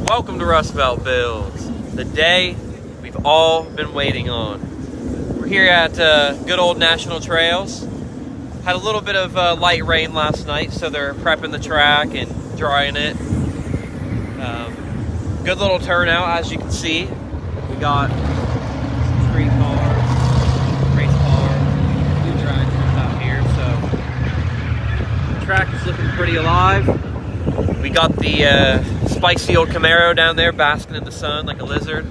Welcome to Rust Belt Builds, the day we've all been waiting on. We're here at good old National Trails. Had a little bit of light rain last night, so they're prepping the track and drying it. Good little turnout, as you can see. We got some street cars, race cars, new tractors out here, so the track is looking pretty alive. We got the spicy old Camaro down there basking in the sun like a lizard.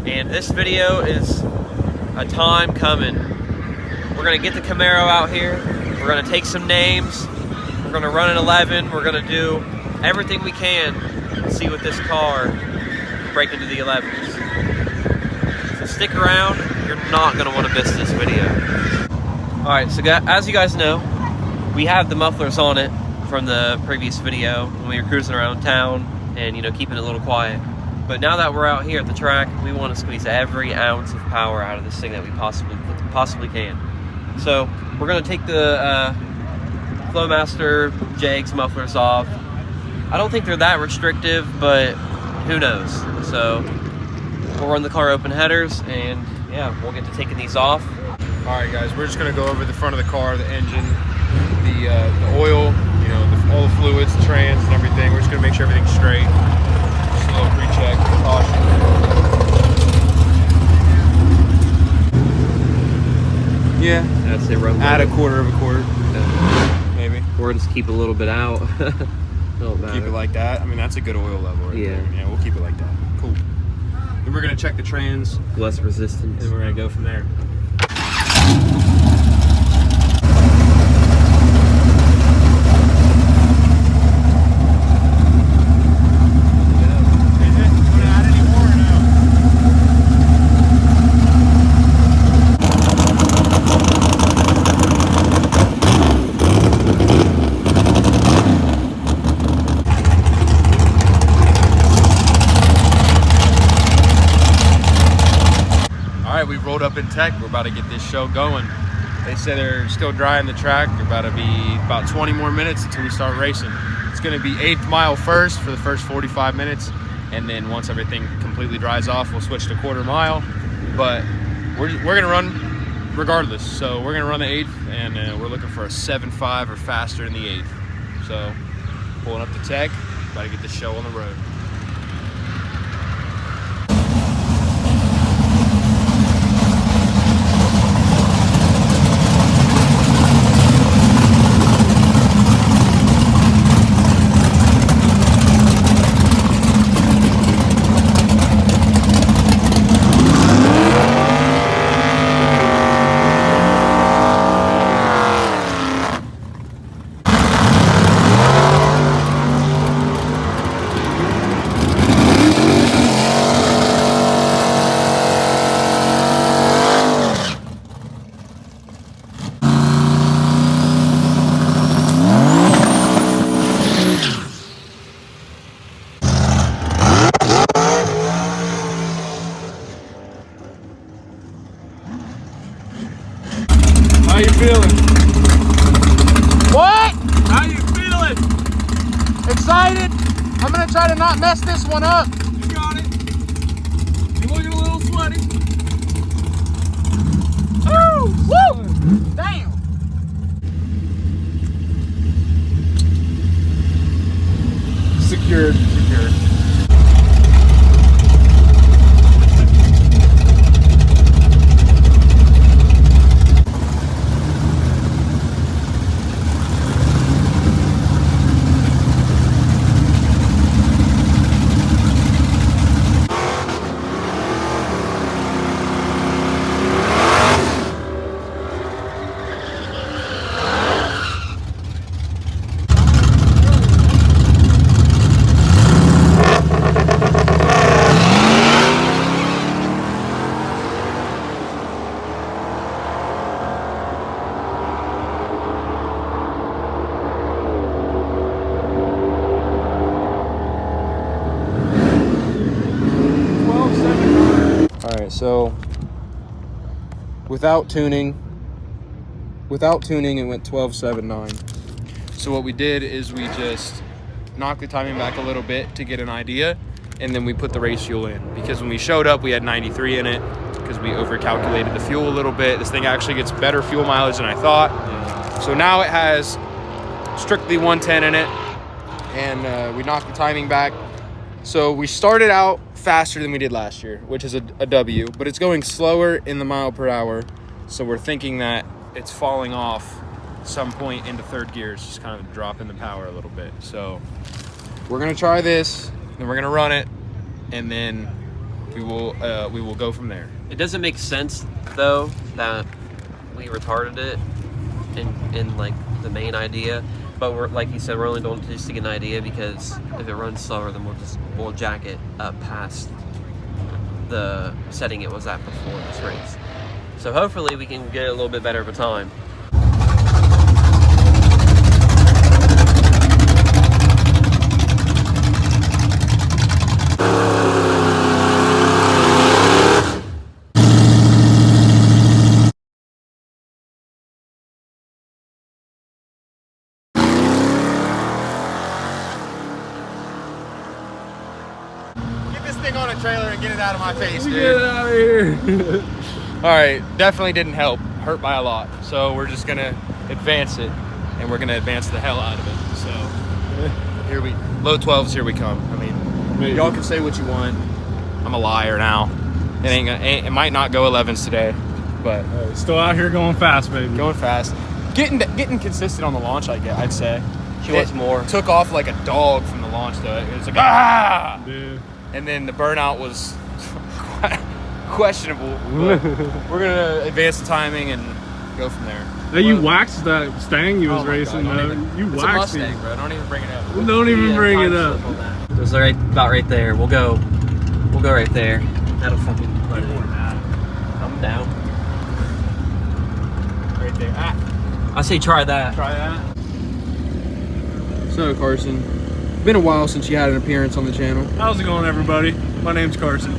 And this video is a time coming. We're gonna get the Camaro out here. We're gonna take some names. We're gonna run an 11. We're gonna do everything we can to see what this car break into the 11s. So stick around. You're not gonna want to miss this video. All right, so as you guys know, we have the mufflers on it from the previous video when we were cruising around town and, you know, keeping it a little quiet. But now that we're out here at the track, we want to squeeze every ounce of power out of this thing that we possibly can. So we're going to take the Flowmaster Jags mufflers off. I don't think they're that restrictive, but who knows? So we'll run the car open headers, and yeah, we'll get to taking these off. All right, guys, we're just going to go over the front of the car, the engine, the oil, you know, all the fluids, the trans, and everything. We're just going to make sure everything's straight. Just a little pre-check, caution. Yeah. I'd say run add a quarter of a quart, maybe. Or just keep a little bit out. Keep it like that. I mean, that's a good oil level right there. Yeah, we'll keep it like that. Cool. Then we're going to check the trans. Less resistance. And we're going to go from there. We've rolled up in tech. We're about to get this show going. They say they're still drying the track. They're about to be about 20 more minutes until we start racing. It's going to be 8th mile first for the first 45 minutes, and then once everything completely dries off, we'll switch to quarter mile. But we're going to run regardless. So we're going to run the 8th, and we're looking for a 7.5 or faster in the 8th. So pulling up the tech, about to get this show on the road. How you feeling? What? How you feeling? Excited? I'm gonna try to not mess this one up. You got it. You're looking a little sweaty. Woo! Woo! Damn! Secured. So without tuning it went 12.79. So what we did is we just knock the timing back a little bit to get an idea, and then we put the race fuel in. Because when we showed up, we had 93 in it because we overcalculated the fuel a little bit. This thing actually gets better fuel mileage than I thought. So now it has strictly 110 in it, and we knocked the timing back. So we started out faster than we did last year, which is a W, but it's going slower in the mile per hour. So we're thinking that it's falling off some point into third gear. It's just kind of dropping the power a little bit. So we're gonna try this, then we're gonna run it, and then we will go from there. It doesn't make sense though that we retarded it in like the main idea, but we're, like you said, we're only doing it just to get an idea, because if it runs slower, then we'll jack it up past the setting it was at before this race. So hopefully we can get a little bit better of a time. On a trailer and get it out of my face, dude. Get it out of here. All right, definitely didn't help. Hurt by a lot. So we're just gonna advance it, and we're gonna advance the hell out of it. So here we, low 12s, here we come. I mean, y'all can say what you want. I'm a liar now. It might not go 11s today, but Still out here going fast, baby. going fast. Getting consistent on the launch, I'd say. She wants more. Took off like a dog from the launch, though. It was like, ah! Dude. And then the burnout was questionable. But we're gonna advance the timing and go from there. Hey, you waxed that Stang you was my racing, God, though. it's You a waxed Mustang, it. bro. Don't even bring it up. Don't even bring it up. It's right about right there. We'll go right there. That'll fucking put it. Come down. Right there. Ah, I say try that. try that. So Carson, been a while since you had an appearance on the channel. How's it going, everybody? My name's Carson.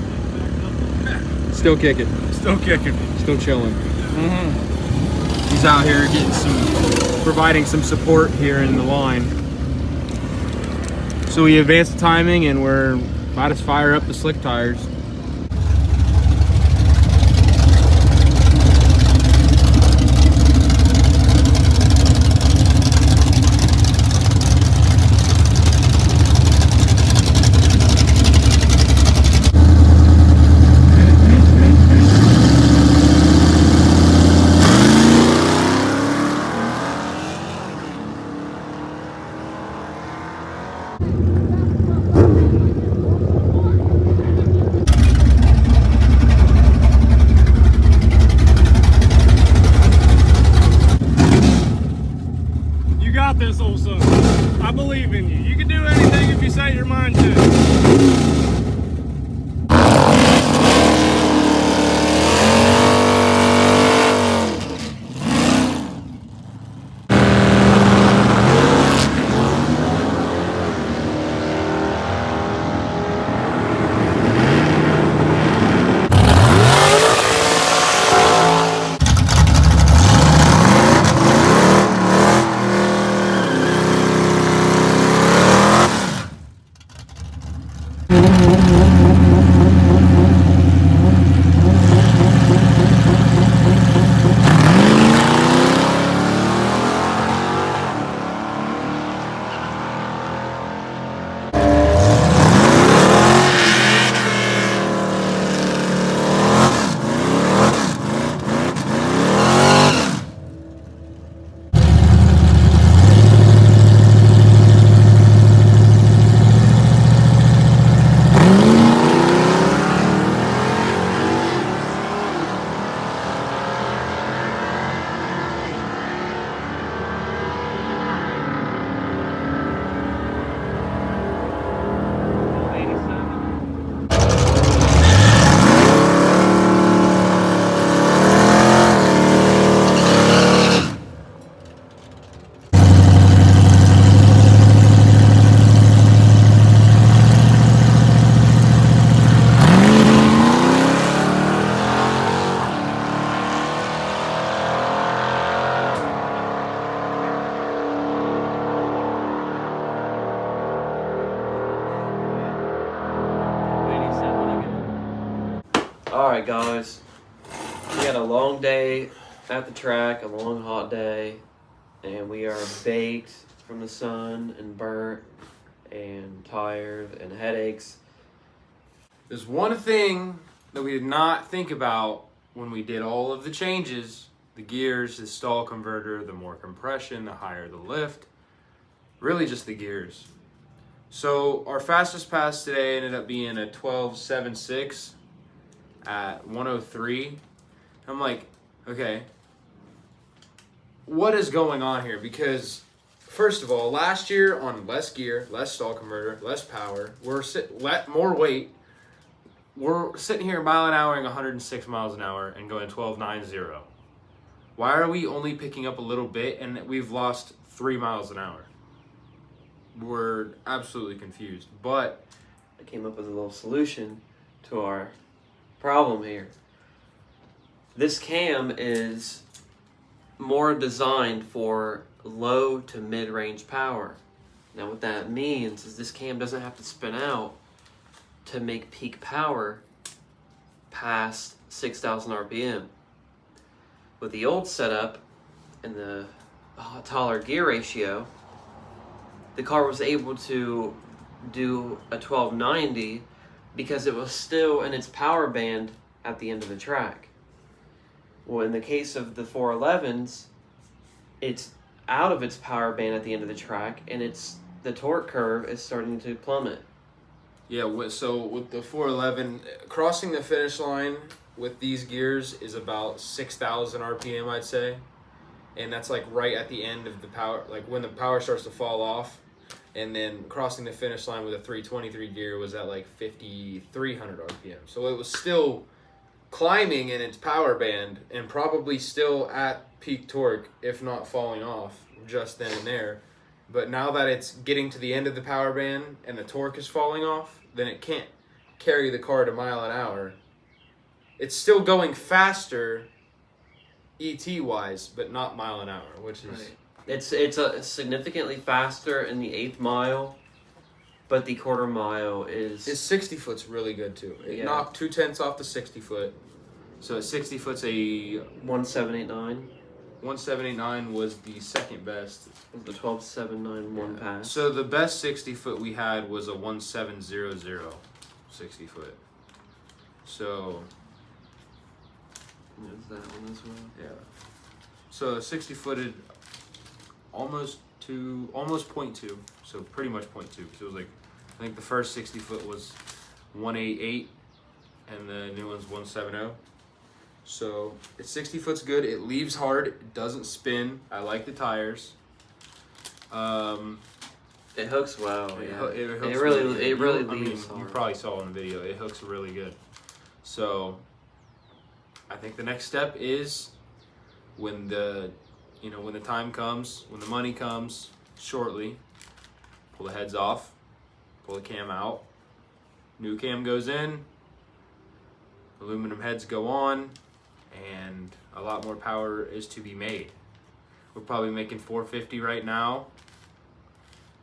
Still kicking. Still kicking. Still chilling. He's out here providing some support here in the line. So we advanced the timing and we're about to fire up the slick tires. This old son. I believe in you. You can do anything if you set your mind to it. Alright guys, we had a long day at the track, a long hot day, and we are baked from the sun and burnt and tired and headaches. There's one thing that we did not think about when we did all of the changes: the gears, the stall converter, the more compression, the higher the lift. Really just the gears. So our fastest pass today ended up being a 12.76 at 103. I'm like, okay, what is going on here? Because first of all, last year on less gear, less stall converter, less power, more weight, we're sitting here mile an hour, 106 miles an hour, and going 12.90. Why are we only picking up a little bit and we've lost 3 miles an hour? We're absolutely confused. But I came up with a little solution to our problem here. This cam is more designed for low to mid-range power. Now what that means is this cam doesn't have to spin out to make peak power past 6,000 RPM. With the old setup and the taller gear ratio, the car was able to do a 1290 because it was still in its power band at the end of the track. Well, in the case of the 411s, it's out of its power band at the end of the track, and the torque curve is starting to plummet. yeah, so with the 411, crossing the finish line with these gears is about 6,000 RPM, I'd say. And that's like right at the end of the power, like when the power starts to fall off. And then crossing the finish line with a 323 gear was at like 5,300 RPM. So it was still climbing in its power band and probably still at peak torque, if not falling off just then and there. But now that it's getting to the end of the power band and the torque is falling off, then it can't carry the car to mile an hour. It's still going faster ET wise, but not mile an hour, which is right. It's a significantly faster in the 8th mile, but the quarter mile is... His 60 foot's really good too. It knocked 2/10 off the 60 foot. So a 60 foot's a 1789. 1789 was the second best. The 12791 pass. So the best 60 foot we had was a 1700 60 foot. So there's that one as well. yeah. So a 60 footed almost 0.2. So pretty much 0.2. So it was like, I think the first 60 foot was 188 and the new one's 170. So it's 60 foot's good. It leaves hard. It doesn't spin. I like the tires. It hooks well. It really I mean, leaves hard. you probably saw in the video. It hooks really good. So I think the next step is when the time comes, when the money comes shortly, pull the heads off, pull the cam out, new cam goes in, aluminum heads go on, and a lot more power is to be made. We're probably making 450 right now,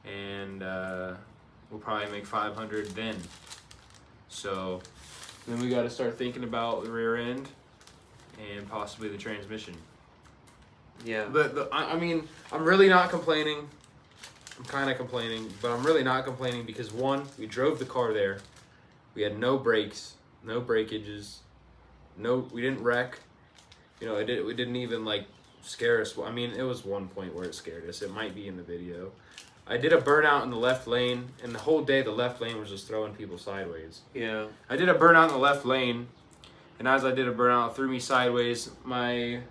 and we'll probably make 500 then. So then we got to start thinking about the rear end and possibly the transmission. Yeah. I mean, I'm really not complaining. I'm kind of complaining, but I'm really not complaining because one, we drove the car there. We had no brakes, no breakages, we didn't wreck. You know, it didn't even like scare us. I mean, it was one point where it scared us. It might be in the video. I did a burnout in the left lane, and the whole day the left lane was just throwing people sideways. Yeah. I did a burnout in the left lane, and as I did a burnout, it threw me sideways. My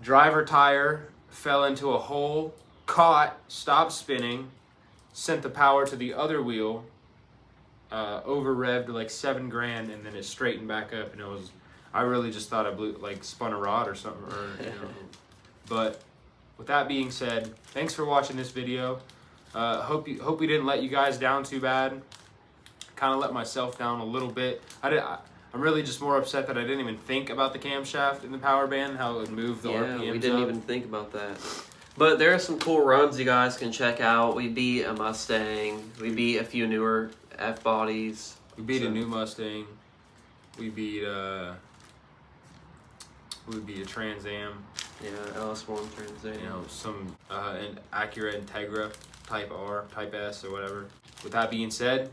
driver tire fell into a hole, caught, stopped spinning, sent the power to the other wheel, over revved like $7 grand, and then it straightened back up, and I really just thought I spun a rod or something, But with that being said, thanks for watching this video. Hope we didn't let you guys down too bad. Kind of let myself down a little bit. I'm really just more upset that I didn't even think about the camshaft in the power band, how it would move the RPMs we didn't even think about that. But there are some cool runs you guys can check out. We beat a Mustang. We beat a few newer F-bodies. We beat a new Mustang. We beat a Trans Am. Yeah, LS1 Trans Am. You know, some an Acura Integra Type R, Type S, or whatever. With that being said,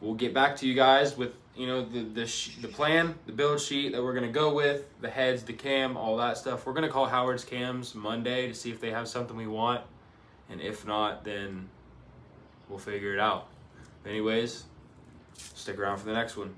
we'll get back to you guys with, you know, the plan, the build sheet that we're gonna go with, the heads, the cam, all that stuff. We're gonna call Howard's Cams Monday to see if they have something we want, and if not, then we'll figure it out. Anyways, stick around for the next one.